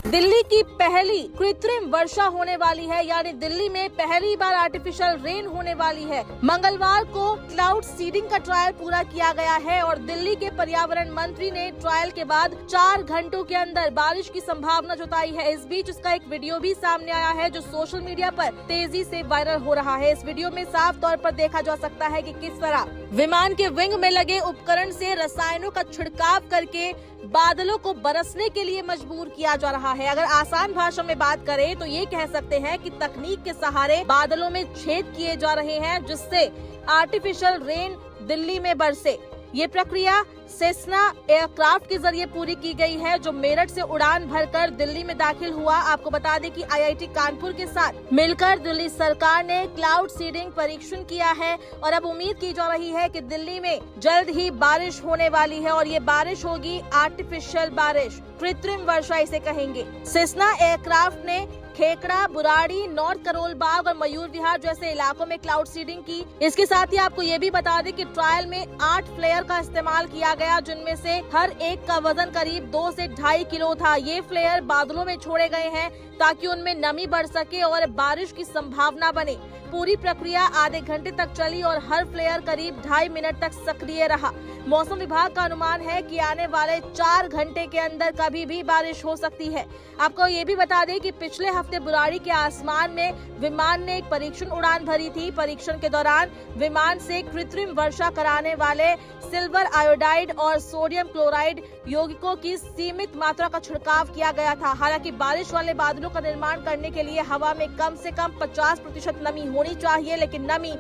दिल्ली की पहली कृत्रिम वर्षा होने वाली है, यानी दिल्ली में पहली बार आर्टिफिशियल रेन होने वाली है। मंगलवार को क्लाउड सीडिंग का ट्रायल पूरा किया गया है और दिल्ली के पर्यावरण मंत्री ने ट्रायल के बाद 4 घंटों के अंदर बारिश की संभावना जताई है। इस बीच इसका एक वीडियो भी सामने आया है जो सोशल मीडिया पर तेजी से वायरल हो रहा है। इस वीडियो में साफ तौर पर देखा जा सकता है कि किस तरह विमान के विंग में लगे उपकरण से रसायनों का छिड़काव करके बादलों को बरसने के लिए मजबूर किया जा रहा है। अगर आसान भाषा में बात करें तो ये कह सकते हैं कि तकनीक के सहारे बादलों में छेद किए जा रहे हैं जिससे आर्टिफिशियल रेन दिल्ली में बरसे। ये प्रक्रिया सेस्ना एयरक्राफ्ट के जरिए पूरी की गई है जो मेरठ से उड़ान भरकर दिल्ली में दाखिल हुआ। आपको बता दें कि आईआईटी कानपुर के साथ मिलकर दिल्ली सरकार ने क्लाउड सीडिंग परीक्षण किया है और अब उम्मीद की जा रही है कि दिल्ली में जल्द ही बारिश होने वाली है और ये बारिश होगी आर्टिफिशियल बारिश, कृत्रिम वर्षा इसे कहेंगे। सेस्ना एयरक्राफ्ट ने खेकड़ा, बुराड़ी, नॉर्थ करोल बाग और मयूर विहार जैसे इलाकों में क्लाउड सीडिंग की। इसके साथ ही आपको ये भी बता दें कि ट्रायल में 8 फ्लेयर का इस्तेमाल किया गया जिनमें से हर एक का वजन करीब 2 से 2.5 किलो था। ये फ्लेयर बादलों में छोड़े गए हैं ताकि उनमें नमी बढ़ सके और बारिश की संभावना बने। पूरी प्रक्रिया आधे घंटे तक चली और हर फ्लेयर करीब 2.5 मिनट तक सक्रिय रहा। मौसम विभाग का अनुमान है कि आने वाले 4 घंटे के अंदर कभी भी बारिश हो सकती है। आपको ये भी बता दें कि पिछले हफ्ते बुराड़ी के आसमान में विमान ने एक परीक्षण उड़ान भरी थी। परीक्षण के दौरान विमान से कृत्रिम वर्षा कराने वाले सिल्वर आयोडाइड और सोडियम क्लोराइड यौगिकों की सीमित मात्रा का छिड़काव किया गया था। हालांकि बारिश वाले बादलों का निर्माण करने के लिए हवा में कम से कम 50% नमी होनी चाहिए, लेकिन नमी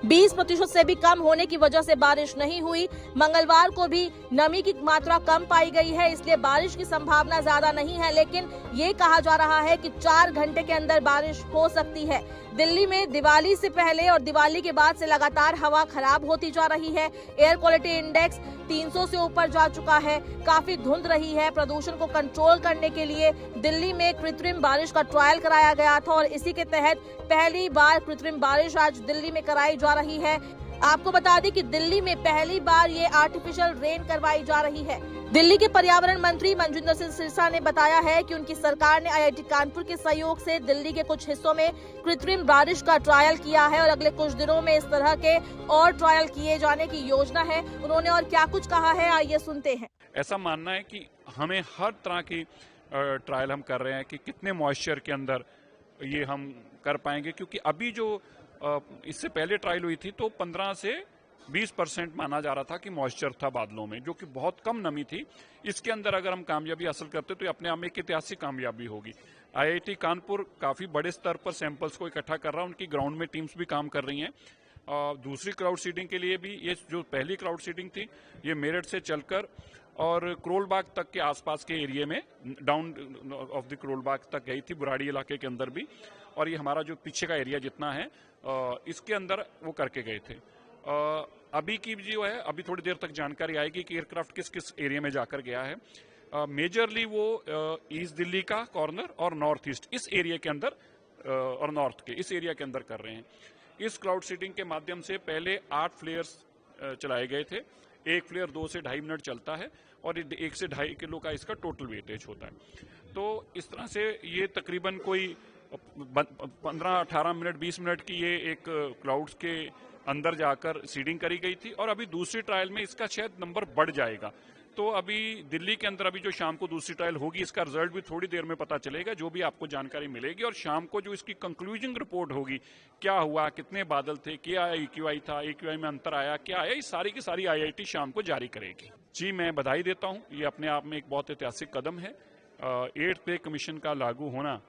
20% से भी कम होने की वजह से बारिश नहीं हुई। मंगलवार को भी नमी की मात्रा कम पाई गई है, इसलिए बारिश की संभावना ज्यादा नहीं है, लेकिन ये कहा जा रहा है कि 4 घंटे के अंदर बारिश हो सकती है। दिल्ली में दिवाली से पहले और दिवाली के बाद से लगातार हवा खराब होती जा रही है। एयर क्वालिटी इंडेक्स 300 से ऊपर जा चुका है। काफी धुंध रही है। प्रदूषण को कंट्रोल करने के लिए दिल्ली में कृत्रिम बारिश का ट्रायल कराया गया था और इसी के तहत पहली बार कृत्रिम बारिश आज दिल्ली में कराई जा रही है। आपको बता दें कि दिल्ली में पहली बार ये आर्टिफिशियल रेन करवाई जा रही है। दिल्ली के पर्यावरण मंत्री मंजिंदर सिंह सिरसा ने बताया है कि उनकी सरकार ने आईआईटी कानपुर के सहयोग से दिल्ली के कुछ हिस्सों में कृत्रिम बारिश का ट्रायल किया है और अगले कुछ दिनों में इस तरह के और ट्रायल किए जाने की योजना है। उन्होंने और क्या कुछ कहा है, आइए सुनते हैं। ऐसा मानना है कि हमें हर तरह की ट्रायल हम कर रहे हैं कि कितने मॉइस्चर के अंदर ये हम कर पाएंगे, क्योंकि अभी जो इससे पहले ट्रायल हुई थी तो 15 से 20% माना जा रहा था कि मॉइस्चर था बादलों में, जो कि बहुत कम नमी थी। इसके अंदर अगर हम कामयाबी हासिल करते तो ये अपने आप में एक ऐतिहासिक कामयाबी होगी। आईआईटी कानपुर काफी बड़े स्तर पर सैंपल्स को इकट्ठा कर रहा है, उनकी ग्राउंड में टीम्स भी काम कर रही हैं। दूसरी क्राउड सीडिंग के लिए भी ये जो पहली क्राउड सीडिंग थी ये मेरठ से चलकर और करोलबाग तक के आसपास के एरिया में डाउन ऑफ द करोलबाग तक गई थी, बुराड़ी इलाके के अंदर भी, और ये हमारा जो पीछे का एरिया जितना है इसके अंदर वो करके गए थे। अभी की जो है अभी थोड़ी देर तक जानकारी आएगी कि एयरक्राफ्ट किस किस एरिया में जाकर गया है। मेजरली वो ईस्ट दिल्ली का कॉर्नर और नॉर्थ ईस्ट इस एरिया के अंदर और नॉर्थ के इस एरिया के अंदर कर रहे हैं। इस क्लाउड सीडिंग के माध्यम से पहले 8 फ्लेयर्स चलाए गए थे। एक फ्लेयर 2 से 2.5 मिनट चलता है और 1 से 2.5 किलो का इसका टोटल वेटेज होता है। तो इस तरह से ये तकरीबन कोई 15, 18 मिनट, 20 मिनट की ये एक क्लाउड्स के अंदर जाकर सीडिंग करी गई थी और अभी दूसरी ट्रायल में इसका शायद नंबर बढ़ जाएगा। तो अभी दिल्ली के अंदर अभी जो शाम को दूसरी ट्रायल होगी इसका रिजल्ट भी थोड़ी देर में पता चलेगा, जो भी आपको जानकारी मिलेगी, और शाम को जो इसकी कंक्लूजिंग रिपोर्ट होगी, क्या हुआ, कितने बादल थे, क्या AQI था, AQI में अंतर आया, क्या आया, ये सारी की सारी आईआईटी शाम को जारी करेगी। जी, मैं बधाई देता हूँ, ये अपने आप में एक बहुत ऐतिहासिक कदम है। 8th पे कमीशन का लागू होना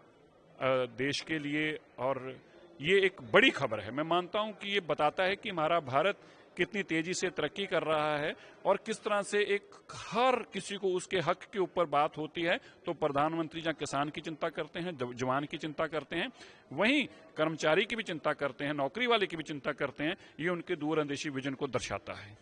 देश के लिए, और ये एक बड़ी खबर है। मैं मानता हूं कि ये बताता है कि हमारा भारत कितनी तेजी से तरक्की कर रहा है और किस तरह से एक हर किसी को उसके हक के ऊपर बात होती है तो प्रधानमंत्री जहां किसान की चिंता करते हैं, जवान की चिंता करते हैं, वहीं कर्मचारी की भी चिंता करते हैं, नौकरी वाले की भी चिंता करते हैं। ये उनके दूरअंदेशी विजन को दर्शाता है।